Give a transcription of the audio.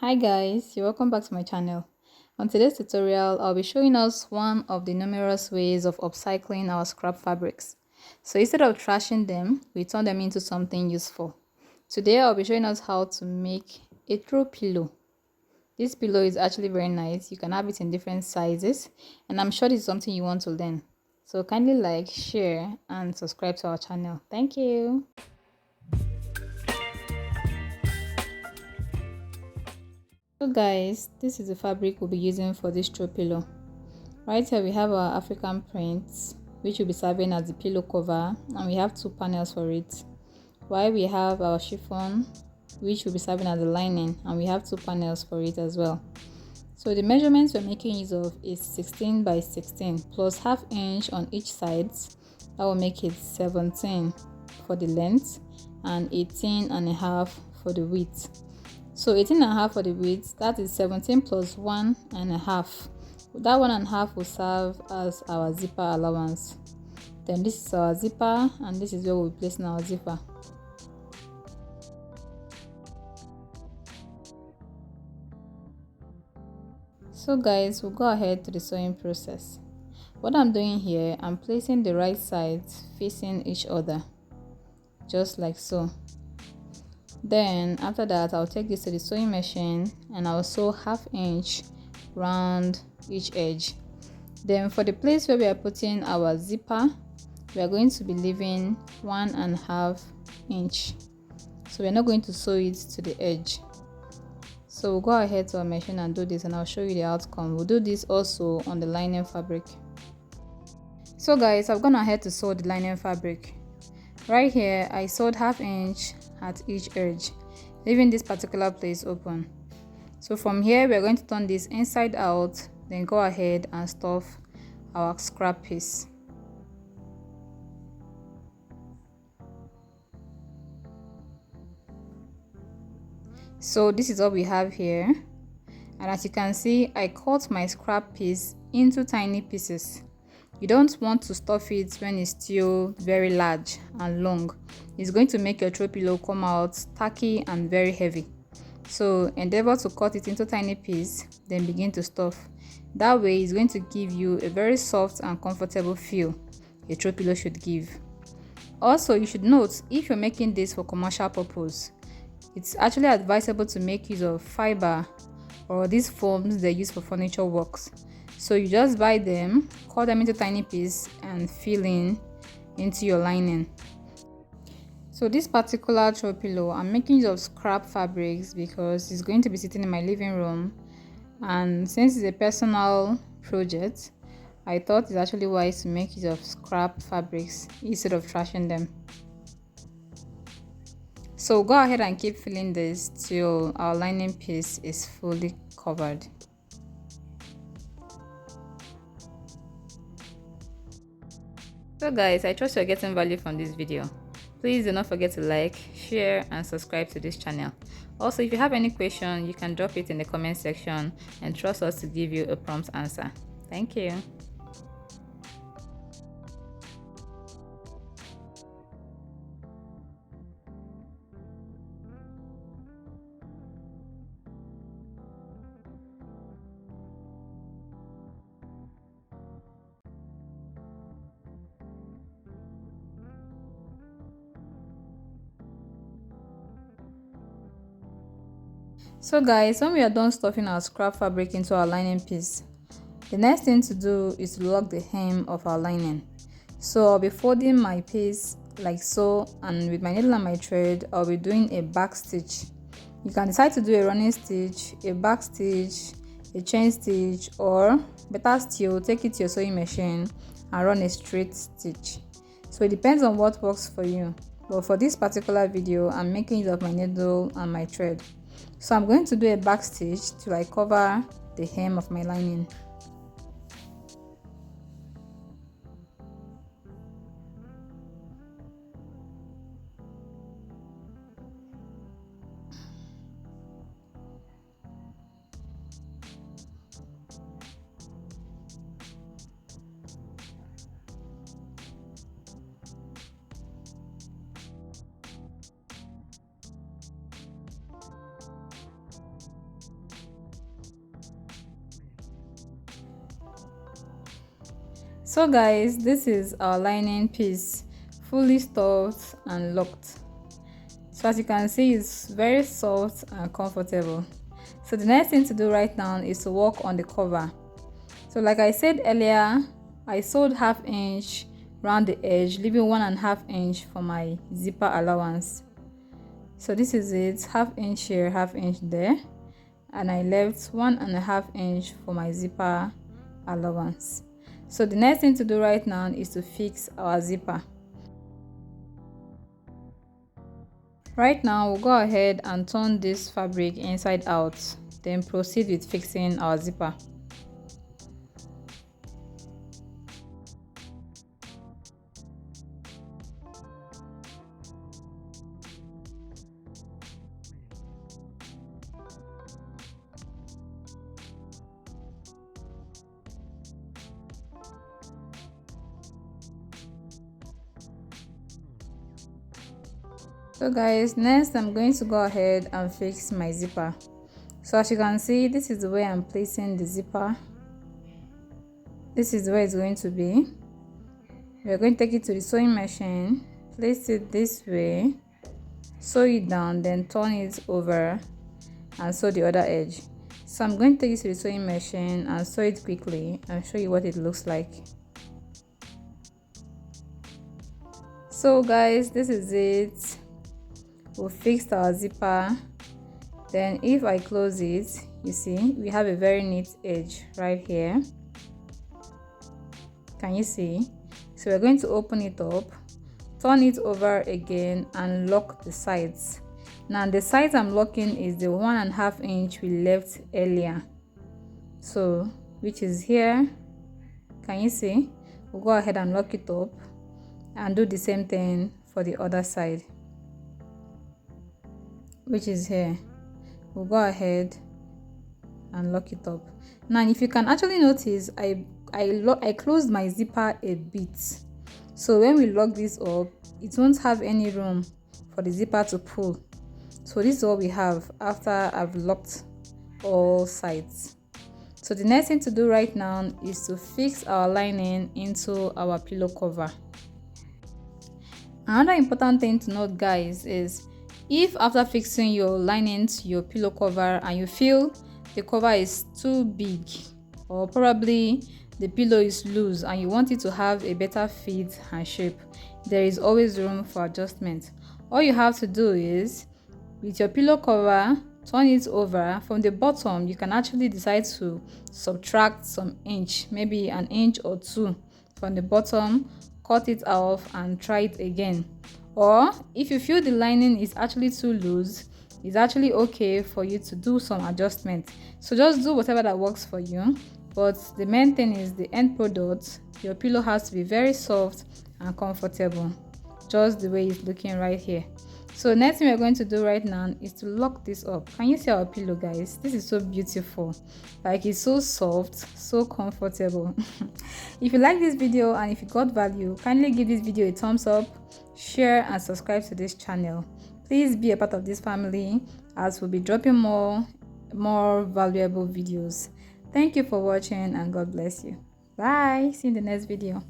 Hi guys, you're welcome back to my channel. On today's tutorial, I'll be showing us one of the numerous ways of upcycling our scrap fabrics. So instead of trashing them, we turn them into something useful. Today I'll be showing us how to make a throw pillow. This pillow is actually very nice. You can have it in different sizes, and I'm sure this is something you want to learn. So kindly like, share, and subscribe to our channel. Thank you. So guys, this is the fabric we'll be using for this throw pillow. Right here we have our African prints, which will be serving as the pillow cover, and we have two panels for it. While we have our chiffon, which will be serving as the lining, and we have two panels for it as well. So the measurements we're making use of is 16 by 16 plus half inch on each side. That will make it 17 for the length and 18 and a half for the width. So 18 and a half for the width, that is 17 plus 1 and a half. That 1 and a half will serve as our zipper allowance. Then this is our zipper, and this is where we'll be placing our zipper. So guys, we'll go ahead to the sewing process. What I'm doing here, I'm placing the right sides facing each other, just like so. Then after that, I'll take this to the sewing machine and I'll sew half inch round each edge. Then for the place where we are putting our zipper, we are going to be leaving 1.5 inch. So we're not going to sew it to the edge. So we'll go ahead to our machine and do this, and I'll show you the outcome. We'll do this also on the lining fabric. So guys, I've gone ahead to sew the lining fabric. Right here, I sewed half inch at each edge, leaving this particular place open. So from here, we're going to turn this inside out, then go ahead and stuff our scrap piece. So this is what we have here, and as you can see, I cut my scrap piece into tiny pieces. You don't want to stuff it when it's still very large and long. It's going to make your throw pillow come out tacky and very heavy. So endeavor to cut it into tiny pieces, then begin to stuff. That way it's going to give you a very soft and comfortable feel a throw pillow should give. Also, you should note, if you're making this for commercial purpose, it's actually advisable to make use of fiber or these foams they use for furniture works. So you just buy them, cut them into tiny pieces, and fill in into your lining. So this particular throw pillow, I'm making use of scrap fabrics because it's going to be sitting in my living room, and since it's a personal project, I thought it's actually wise to make use of scrap fabrics instead of trashing them. So go ahead and keep filling this till our lining piece is fully covered. So guys, I trust you're getting value from this video. Please do not forget to like, share, and subscribe to this channel. Also, if you have any question, you can drop it in the comment section and trust us to give you a prompt answer. Thank you. So guys, when we are done stuffing our scrap fabric into our lining piece, the next thing to do is to lock the hem of our lining. So I'll be folding my piece like so, and with my needle and my thread, I'll be doing a back stitch. You can decide to do a running stitch, a back stitch, a chain stitch, or better still, take it to your sewing machine and run a straight stitch. So it depends on what works for you. But for this particular video, I'm making use of my needle and my thread. So I'm going to do a back stitch till I cover the hem of my lining. So guys, this is our lining piece, fully stuffed and locked. So as you can see, it's very soft and comfortable. So the next thing to do right now is to work on the cover. So like I said earlier, I sewed 1/2 inch round the edge, leaving 1.5 inch for my zipper allowance. So this is it, 1/2 inch here, 1/2 inch there, and I left 1.5 inch for my zipper allowance. So the next thing to do right now is to fix our zipper. Right now we'll go ahead and turn this fabric inside out, then proceed with fixing our zipper. So guys, next I'm going to go ahead and fix my zipper. So as you can see, this is the way I'm placing the zipper. This is where it's going to be. We're going to take it to the sewing machine, place it this way, sew it down, then turn it over and sew the other edge. So I'm going to take it to the sewing machine and sew it quickly and show you what it looks like. So guys, this is it. We fixed our zipper. Then if I close it, you see we have a very neat edge right here. Can you see? So we're going to open it up, turn it over again and lock the sides. Now the sides I'm locking is the 1.5 inch we left earlier, so which is here. Can you see? We'll go ahead and lock it up and do the same thing for the other side, which is here. We'll go ahead and lock it up. Now if you can actually notice, I closed my zipper a bit, so when we lock this up, it won't have any room for the zipper to pull. So this is what we have after I've locked all sides. So the next thing to do right now is to fix our lining into our pillow cover. Another important thing to note, guys, is if after fixing your lining to your pillow cover and you feel the cover is too big, or probably the pillow is loose and you want it to have a better fit and shape, there is always room for adjustment. All you have to do is, with your pillow cover, turn it over. From the bottom, you can actually decide to subtract some inch, maybe 1 inch or 2 from the bottom, cut it off and try it again. Or if you feel the lining is actually too loose, it's actually okay for you to do some adjustment. So just do whatever that works for you. But the main thing is the end product. Your pillow has to be very soft and comfortable, just the way it's looking right here. So next thing we're going to do right now is to lock this up. Can you see our pillow, guys? This is so beautiful. Like, it's so soft, so comfortable. If you like this video and if you got value, kindly give this video a thumbs up, share and subscribe to this channel. Please be a part of this family, as we'll be dropping more valuable videos. Thank you for watching and God bless you. Bye. See you in the next video.